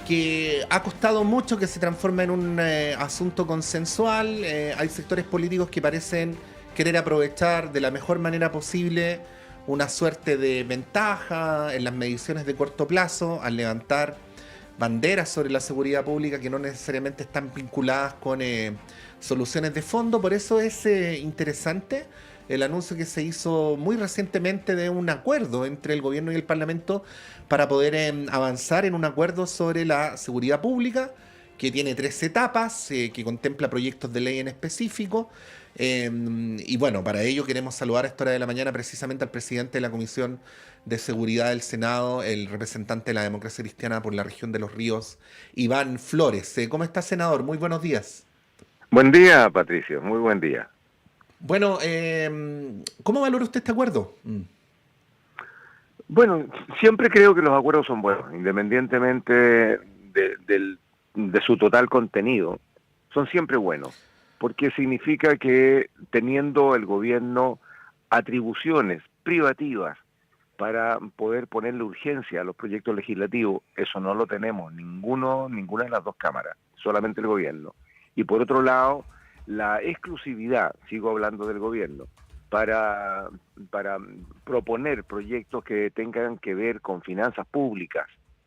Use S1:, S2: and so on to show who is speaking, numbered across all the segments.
S1: que ha costado mucho que se transforme en un asunto consensual. Hay sectores políticos que parecen querer aprovechar de la mejor manera posible una suerte de ventaja en las mediciones de corto plazo al levantar banderas sobre la seguridad pública que no necesariamente están vinculadas con soluciones de fondo. Por eso es interesante el anuncio que se hizo muy recientemente de un acuerdo entre el gobierno y el Parlamento para poder avanzar en un acuerdo sobre la seguridad pública que tiene 3 etapas, que contempla proyectos de ley en específico. Y bueno, para ello queremos saludar a esta hora de la mañana precisamente al presidente de la Comisión de Seguridad del Senado, el representante de la democracia cristiana por la región de Los Ríos, Iván Flores. ¿Cómo está, senador? Muy buenos días.
S2: Buen día, Patricio, muy buen día.
S1: Bueno, ¿cómo valora usted este acuerdo?
S2: Bueno, siempre creo que los acuerdos son buenos, independientemente de su total contenido, son siempre buenos, porque significa que teniendo el gobierno atribuciones privativas para poder ponerle urgencia a los proyectos legislativos, eso no lo tenemos ninguna de las dos cámaras, solamente el gobierno. Y por otro lado, la exclusividad, sigo hablando del gobierno, para, para proponer proyectos que tengan que ver con finanzas públicas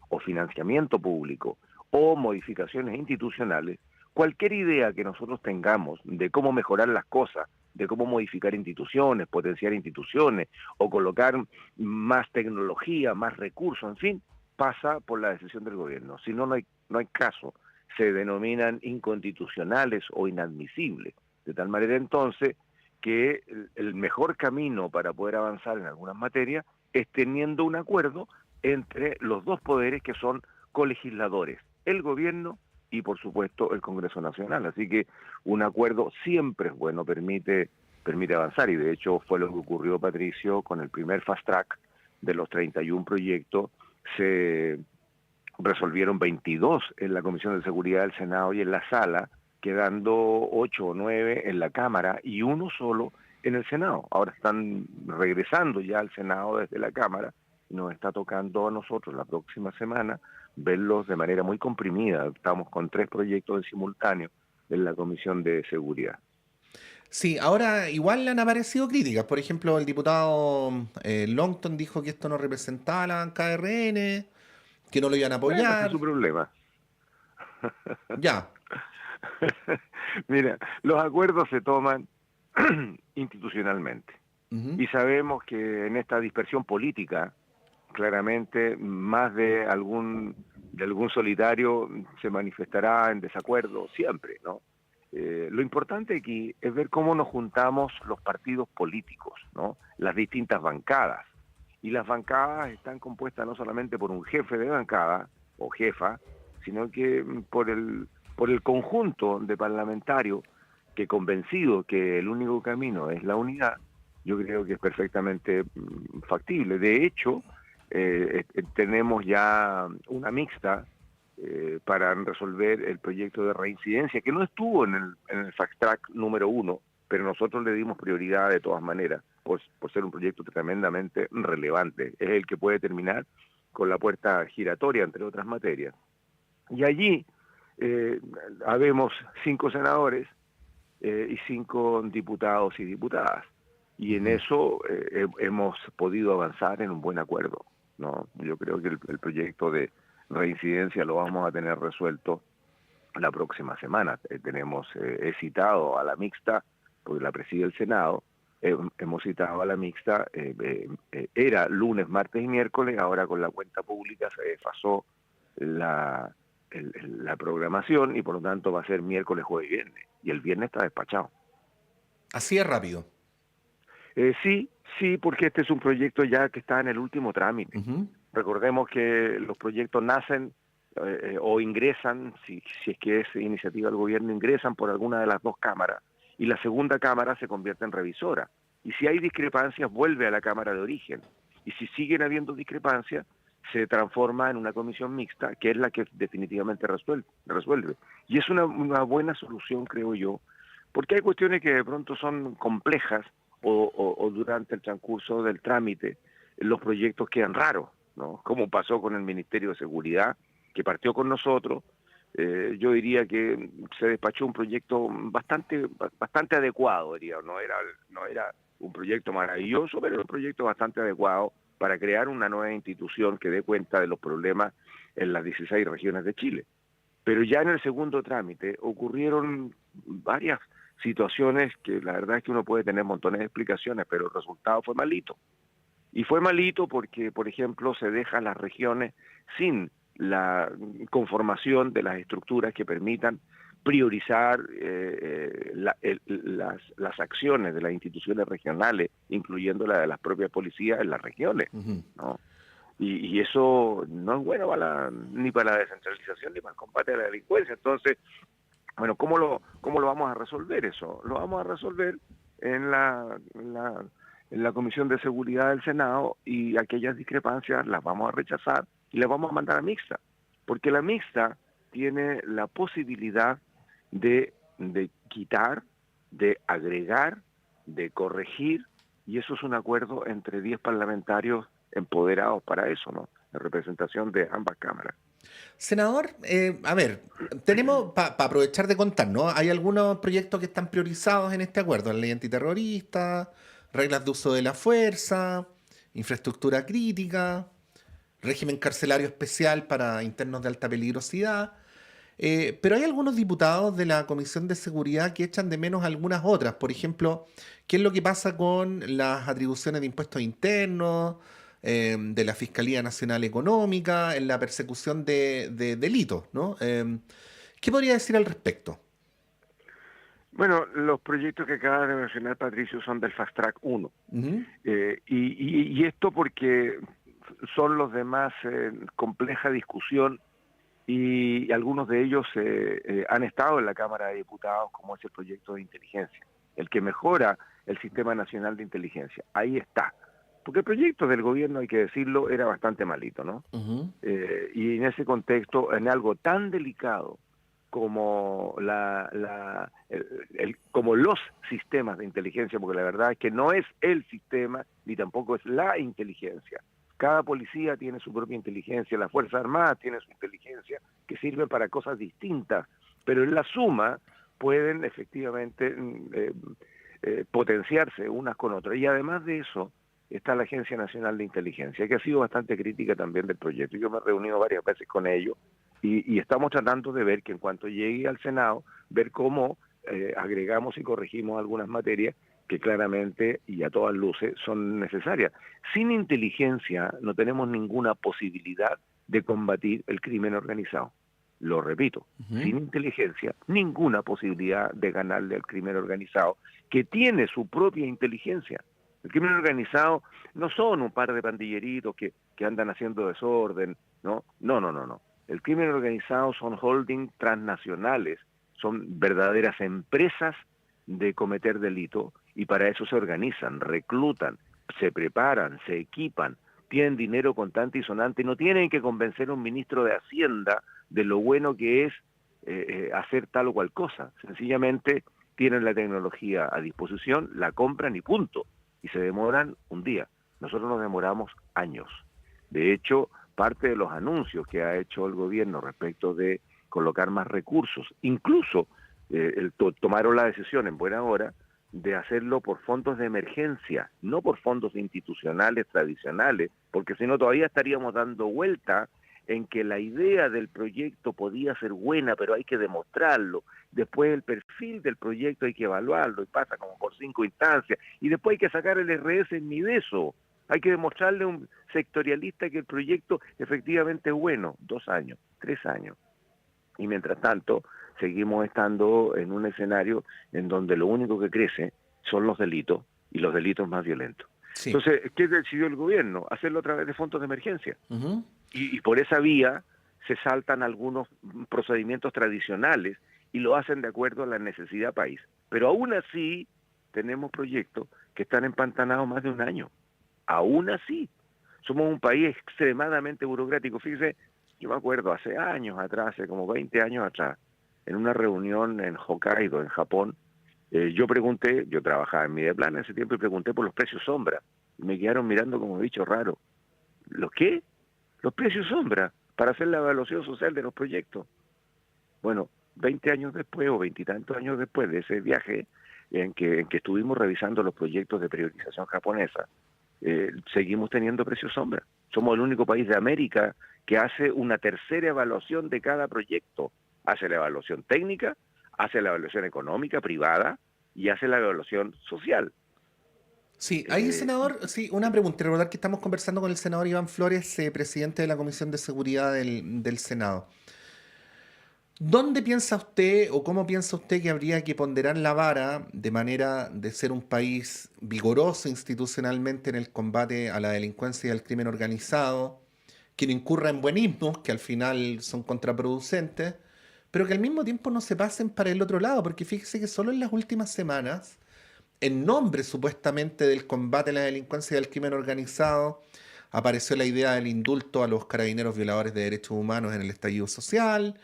S2: o financiamiento público o modificaciones institucionales, cualquier idea que nosotros tengamos de cómo mejorar las cosas, de cómo modificar instituciones, potenciar instituciones o colocar más tecnología, más recursos, en fin, pasa por la decisión del gobierno. Si no, no hay caso. Se denominan inconstitucionales o inadmisibles. De tal manera entonces que el mejor camino para poder avanzar en algunas materias es teniendo un acuerdo entre los dos poderes que son colegisladores, el gobierno y por supuesto el Congreso Nacional. Así que un acuerdo siempre es bueno, permite avanzar y de hecho fue lo que ocurrió, Patricio, con el primer fast track de los 31 proyectos. Se resolvieron 22 en la Comisión de Seguridad del Senado y en la sala, quedando 8 o 9 en la Cámara y uno solo en el Senado. Ahora están regresando ya al Senado desde la Cámara y nos está tocando a nosotros la próxima semana verlos de manera muy comprimida. Estamos con 3 proyectos en simultáneo en la Comisión de Seguridad.
S1: Sí, ahora igual le han aparecido críticas. Por ejemplo, el diputado Longton dijo que esto no representaba a la banca de RN, que no lo iban a
S2: Bueno, ese es
S1: apoyar.
S2: su problema.
S1: Ya.
S2: Mira, los acuerdos se toman institucionalmente.
S1: Ujú.
S2: Y sabemos que en esta dispersión política, claramente más de algún solitario se manifestará en desacuerdo siempre, ¿no? Lo importante aquí es ver cómo nos juntamos los partidos políticos, ¿no? Las distintas bancadas. Y las bancadas están compuestas no solamente por un jefe de bancada o jefa, sino que por el conjunto de parlamentarios que convencido que el único camino es la unidad, yo creo que es perfectamente factible. De hecho, tenemos ya una mixta para resolver el proyecto de reincidencia, que no estuvo en el fast track número 1, pero nosotros le dimos prioridad de todas maneras, por ser un proyecto tremendamente relevante. Es el que puede terminar con la puerta giratoria, entre otras materias. Y allí eh, habemos 5 senadores y 5 diputados y diputadas. Y en
S1: Ujú.
S2: eso hemos podido avanzar en un buen acuerdo, ¿no? Yo creo que el proyecto de reincidencia lo vamos a tener resuelto la próxima semana. He citado a la mixta, porque la preside el Senado, hemos citado a la mixta, era lunes, martes y miércoles, ahora con la cuenta pública se desfasó la, la programación y por lo tanto va a ser miércoles, jueves y viernes. Y el viernes está despachado.
S1: Así es rápido.
S2: Sí, sí, porque este es un proyecto ya que está en el último trámite.
S1: Ujú.
S2: Recordemos que los proyectos nacen o ingresan, si es que es iniciativa del gobierno, ingresan por alguna de las dos cámaras y la segunda cámara se convierte en revisora. Y si hay discrepancias, vuelve a la cámara de origen. Y si siguen habiendo discrepancias, se transforma en una comisión mixta, que es la que definitivamente resuelve. Y es una buena solución, creo yo, porque hay cuestiones que de pronto son complejas o durante el transcurso del trámite los proyectos quedan raros, ¿no? Como pasó con el Ministerio de Seguridad, que partió con nosotros, yo diría que se despachó un proyecto bastante adecuado, diría. No era un proyecto maravilloso, pero era un proyecto bastante adecuado para crear una nueva institución que dé cuenta de los problemas en las 16 regiones de Chile. Pero ya en el segundo trámite ocurrieron varias situaciones que la verdad es que uno puede tener montones de explicaciones, pero el resultado fue malito. Y fue malito porque, por ejemplo, se dejan las regiones sin la conformación de las estructuras que permitan priorizar las acciones de las instituciones regionales, incluyendo la de las propias policías en las regiones, ¿no? Y eso no es bueno ni para la descentralización ni para el combate a la delincuencia. Entonces, bueno, ¿cómo lo vamos a resolver eso? Lo vamos a resolver en la Comisión de Seguridad del Senado, y aquellas discrepancias las vamos a rechazar y las vamos a mandar a mixta, porque la mixta tiene la posibilidad de quitar, de agregar, de corregir, y eso es un acuerdo entre 10 parlamentarios empoderados para eso, ¿no? La representación de ambas cámaras.
S1: Senador, a ver, tenemos, para aprovechar de contar, ¿no? Hay algunos proyectos que están priorizados en este acuerdo: la ley antiterrorista, reglas de uso de la fuerza, infraestructura crítica, régimen carcelario especial para internos de alta peligrosidad. Pero hay algunos diputados de la Comisión de Seguridad que echan de menos algunas otras. Por ejemplo, ¿qué es lo que pasa con las atribuciones de impuestos internos, de la Fiscalía Nacional Económica, en la persecución de delitos, ¿no? ¿Qué podría decir al respecto?
S2: Bueno, los proyectos que acaba de mencionar Patricio son del Fast Track 1.
S1: Ujú.
S2: Y esto porque son los de más compleja discusión, y algunos de ellos han estado en la Cámara de Diputados, como es el proyecto de inteligencia, el que mejora el Sistema Nacional de Inteligencia. Ahí está. Porque el proyecto del gobierno, hay que decirlo, era bastante malito, ¿no?
S1: Ujú.
S2: Y en ese contexto, en algo tan delicado como como los sistemas de inteligencia, porque la verdad es que no es el sistema ni tampoco es la inteligencia. Cada policía tiene su propia inteligencia, las Fuerzas Armadas tienen su inteligencia, que sirven para cosas distintas, pero en la suma pueden efectivamente potenciarse unas con otras. Y además de eso está la Agencia Nacional de Inteligencia, que ha sido bastante crítica también del proyecto. Yo me he reunido varias veces con ellos, y estamos tratando de ver que en cuanto llegue al Senado, ver cómo agregamos y corregimos algunas materias que claramente y a todas luces son necesarias. Sin inteligencia no tenemos ninguna posibilidad de combatir el crimen organizado. Lo repito,
S1: Ujú.
S2: sin inteligencia, ninguna posibilidad de ganarle al crimen organizado, que tiene su propia inteligencia. El crimen organizado no son un par de pandilleritos que andan haciendo desorden, ¿no? No. El crimen organizado son holding transnacionales, son verdaderas empresas de cometer delito, y para eso se organizan, reclutan, se preparan, se equipan, tienen dinero contante y sonante, no tienen que convencer a un ministro de Hacienda de lo bueno que es hacer tal o cual cosa. Sencillamente tienen la tecnología a disposición, la compran y punto. Y se demoran un día. Nosotros nos demoramos años. De hecho, parte de los anuncios que ha hecho el gobierno respecto de colocar más recursos, incluso tomaron la decisión en buena hora de hacerlo por fondos de emergencia, no por fondos institucionales tradicionales, porque si no todavía estaríamos dando vuelta en que la idea del proyecto podía ser buena, pero hay que demostrarlo. Después el perfil del proyecto hay que evaluarlo, y pasa como por 5 instancias, y después hay que sacar el RS ni de eso. Hay que demostrarle a un sectorialista que el proyecto efectivamente es bueno. 2 años, 3 años. Y mientras tanto, seguimos estando en un escenario en donde lo único que crece son los delitos, y los delitos más violentos.
S1: Sí.
S2: Entonces, ¿qué decidió el gobierno? Hacerlo a través de fondos de emergencia.
S1: Ujú.
S2: Y por esa vía se saltan algunos procedimientos tradicionales y lo hacen de acuerdo a la necesidad país. Pero aún así tenemos proyectos que están empantanados más de un año. Aún así, somos un país extremadamente burocrático. Fíjese, yo me acuerdo hace años atrás, hace como 20 años atrás, en una reunión en Hokkaido, en Japón, yo pregunté, yo trabajaba en Mideplan en ese tiempo, y pregunté por los precios sombra. Y me quedaron mirando como bicho raro. ¿Los qué? Los precios sombra. para hacer la evaluación social de los proyectos. Bueno, 20 años después o 20 y tantos años después de ese viaje en que estuvimos revisando los proyectos de priorización japonesa, seguimos teniendo precios sombra. Somos el único país de América que hace una tercera evaluación de cada proyecto. Hace la evaluación técnica, hace la evaluación económica, privada, y hace la evaluación social.
S1: Sí, ahí, senador, sí, una pregunta. Recordar que estamos conversando con el senador Iván Flores, presidente de la Comisión de Seguridad del Senado. ¿Dónde piensa usted o cómo piensa usted que habría que ponderar la vara de manera de ser un país vigoroso institucionalmente en el combate a la delincuencia y al crimen organizado, que no incurra en buenismos, que al final son contraproducentes, pero que al mismo tiempo no se pasen para el otro lado? Porque fíjese que solo en las últimas semanas, en nombre supuestamente del combate a la delincuencia y al crimen organizado, apareció la idea del indulto a los carabineros violadores de derechos humanos en el estallido social.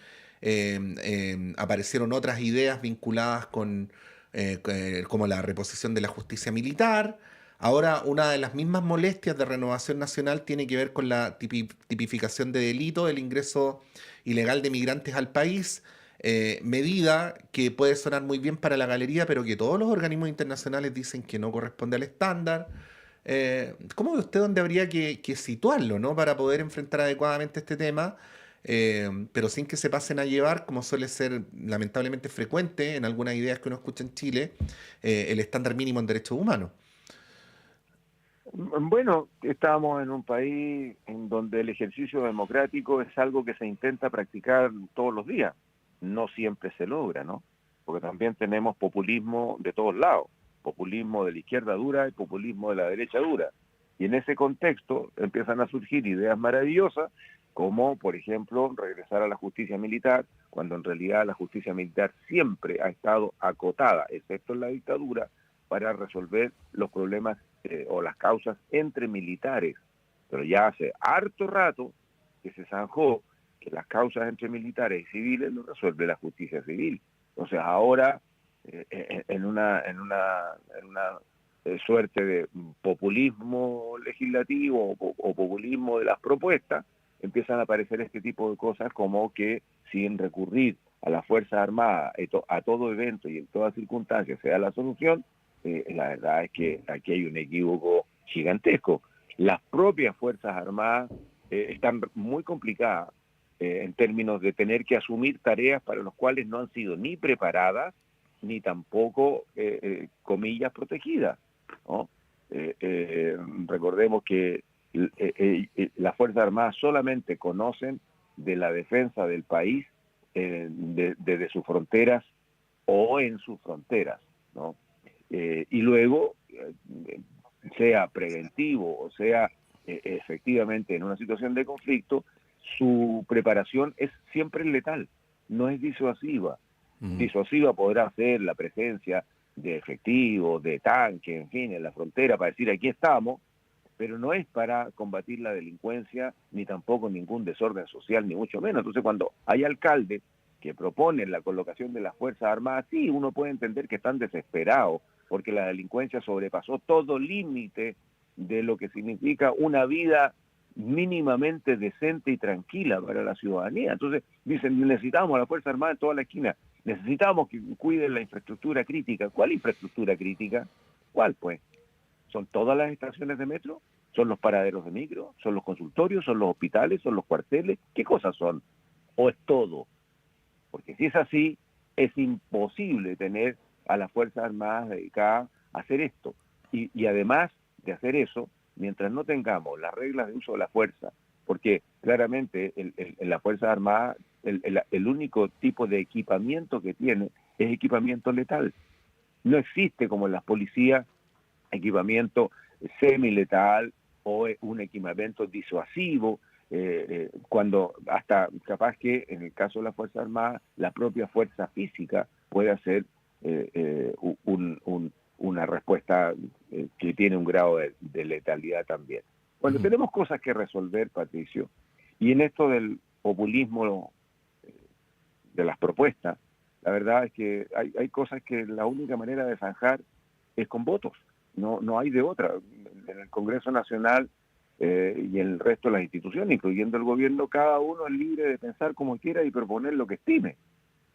S1: Aparecieron otras ideas vinculadas como la reposición de la justicia militar. Ahora, una de las mismas molestias de Renovación Nacional tiene que ver con la tipificación de delito del ingreso ilegal de migrantes al país, medida que puede sonar muy bien para la galería, pero que todos los organismos internacionales dicen que no corresponde al estándar. ¿Cómo ve usted dónde habría que situarlo, ¿no? Para poder enfrentar adecuadamente este tema, pero sin que se pasen a llevar, como suele ser lamentablemente frecuente en algunas ideas que uno escucha en Chile, el estándar mínimo en derechos humanos?
S2: Bueno, estamos en un país en donde el ejercicio democrático es algo que se intenta practicar todos los días. No siempre se logra, ¿no? Porque también tenemos populismo de todos lados, populismo de la izquierda dura y populismo de la derecha dura. Y en ese contexto empiezan a surgir ideas maravillosas, como por ejemplo regresar a la justicia militar, cuando en realidad la justicia militar siempre ha estado acotada, excepto en la dictadura, para resolver los problemas o las causas entre militares. Pero ya hace harto rato que se zanjó que las causas entre militares y civiles lo resuelve la justicia civil. Entonces ahora, en una suerte de populismo legislativo o populismo de las propuestas, empiezan a aparecer este tipo de cosas como que sin recurrir a las Fuerzas Armadas a todo evento y en todas circunstancias sea la solución. La verdad es que aquí hay un equívoco gigantesco. Las propias Fuerzas Armadas están muy complicadas en términos de tener que asumir tareas para las cuales no han sido ni preparadas ni tampoco, comillas, protegidas, ¿no? Recordemos que las Fuerzas Armadas solamente conocen de la defensa del país desde sus fronteras o en sus fronteras, ¿no? Y luego, sea preventivo o sea efectivamente en una situación de conflicto, su preparación es siempre letal, no es disuasiva. Disuasiva podrá ser la presencia de efectivos, de tanques, en fin, en la frontera para decir aquí estamos, pero no es para combatir la delincuencia ni tampoco ningún desorden social, ni mucho menos. Entonces, cuando hay alcaldes que proponen la colocación de las Fuerzas Armadas, sí, uno puede entender que están desesperados porque la delincuencia sobrepasó todo límite de lo que significa una vida mínimamente decente y tranquila para la ciudadanía. Entonces dicen, necesitamos a la Fuerza Armada en toda la esquina, necesitamos que cuiden la infraestructura crítica. ¿Cuál infraestructura crítica? ¿Cuál pues? ¿Son todas las estaciones de metro? ¿Son los paraderos de micro? ¿Son los consultorios? ¿Son los hospitales? ¿Son los cuarteles? ¿Qué cosas son? ¿O es todo? Porque si es así, es imposible tener a las Fuerzas Armadas dedicadas a hacer esto. Y además de hacer eso, mientras no tengamos las reglas de uso de la fuerza, porque claramente en las Fuerzas Armadas el único tipo de equipamiento que tiene es equipamiento letal. No existe como en las policías equipamiento semiletal o un equipamiento disuasivo, cuando hasta capaz que en el caso de la Fuerza Armada la propia fuerza física puede hacer una respuesta que tiene un grado de letalidad también. Bueno, tenemos cosas que resolver, Patricio, y en esto del populismo de las propuestas, la verdad es que hay cosas que la única manera de zanjar es con votos, no hay de otra. En el Congreso Nacional y el resto de las instituciones, incluyendo el gobierno, cada uno es libre de pensar como quiera y proponer lo que estime.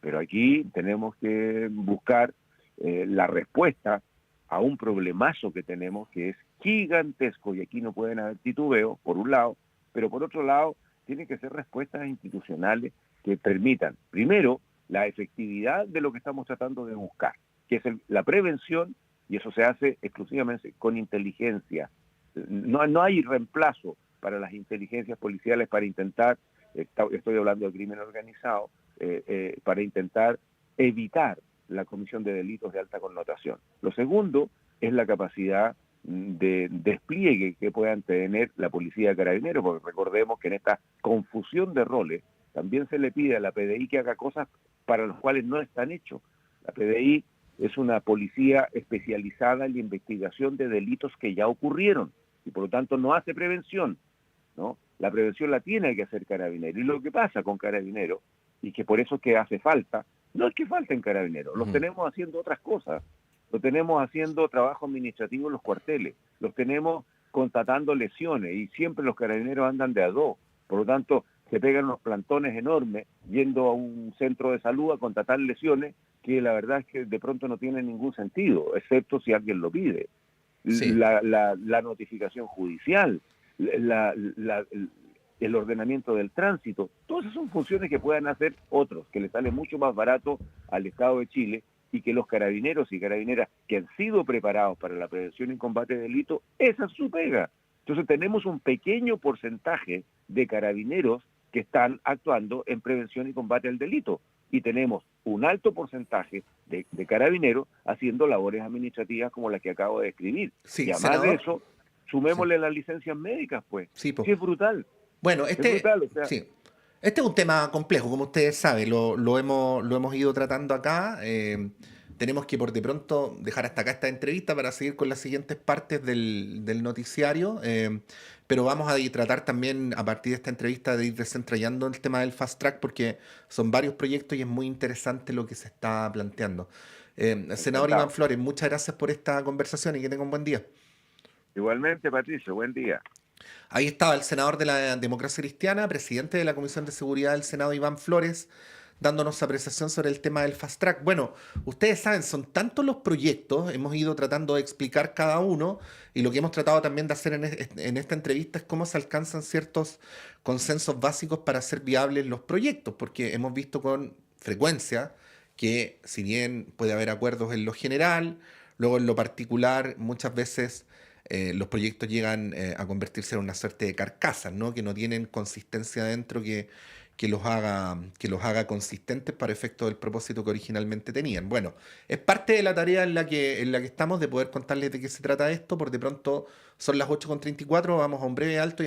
S2: Pero aquí tenemos que buscar la respuesta a un problemazo que tenemos que es gigantesco, y aquí no pueden haber titubeos, por un lado, pero por otro lado, tienen que ser respuestas institucionales que permitan, primero, la efectividad de lo que estamos tratando de buscar, que es la prevención, y eso se hace exclusivamente con inteligencia. No hay reemplazo para las inteligencias policiales para intentar, estoy hablando de crimen organizado, para intentar evitar la comisión de delitos de alta connotación. Lo segundo es la capacidad de despliegue que puedan tener la policía de carabineros, porque recordemos que en esta confusión de roles también se le pide a la PDI que haga cosas para las cuales no están hechos. La PDI es una policía especializada en la investigación de delitos que ya ocurrieron y por lo tanto no hace prevención, ¿no? La prevención la tiene que hacer Carabineros. Y lo que pasa con Carabineros, y que por eso es que hace falta, no es que falten Carabineros, los tenemos haciendo otras cosas, los tenemos haciendo trabajo administrativo en los cuarteles, los tenemos constatando lesiones, y siempre los Carabineros andan de a dos, por lo tanto se pegan unos plantones enormes yendo a un centro de salud a constatar lesiones que la verdad es que de pronto no tienen ningún sentido, excepto si alguien lo pide.
S1: Sí.
S2: La notificación judicial, el ordenamiento del tránsito, todas esas son funciones que puedan hacer otros, que les sale mucho más barato al Estado de Chile, y que los carabineros y carabineras que han sido preparados para la prevención y combate de delitos, esa es su pega. Entonces tenemos un pequeño porcentaje de carabineros que están actuando en prevención y combate al delito, y tenemos un alto porcentaje de carabineros haciendo labores administrativas como las que acabo de describir.
S1: Sí,
S2: Y además
S1: senador.
S2: de eso, sumémosle las licencias médicas, pues.
S1: Sí,
S2: Sí, es brutal.
S1: bueno,
S2: Es brutal, o sea,
S1: sí. Este es un tema complejo, como ustedes saben, lo hemos ido tratando acá. Tenemos que por de pronto dejar hasta acá esta entrevista para seguir con las siguientes partes del noticiario, pero vamos a tratar también a partir de esta entrevista de ir desentrañando el tema del Fast Track porque son varios proyectos y es muy interesante lo que se está planteando. Senador Iván
S2: encantado.
S1: Flores, muchas gracias por esta conversación y que tenga un buen día.
S2: Igualmente, Patricio, buen día.
S1: Ahí estaba el senador de la Democracia Cristiana, presidente de la Comisión de Seguridad del Senado, Iván Flores, dándonos apreciación sobre el tema del Fast Track. Bueno, ustedes saben, son tantos los proyectos, hemos ido tratando de explicar cada uno, y lo que hemos tratado también de hacer en esta entrevista es cómo se alcanzan ciertos consensos básicos para hacer viables los proyectos, porque hemos visto con frecuencia que si bien puede haber acuerdos en lo general, luego en lo particular muchas veces los proyectos llegan a convertirse en una suerte de carcasas, ¿no? Que no tienen consistencia dentro que los haga consistentes para efecto del propósito que originalmente tenían. Bueno, es parte de la tarea en la que estamos de poder contarles de qué se trata esto. Por de pronto son las 8:34, vamos a un breve alto.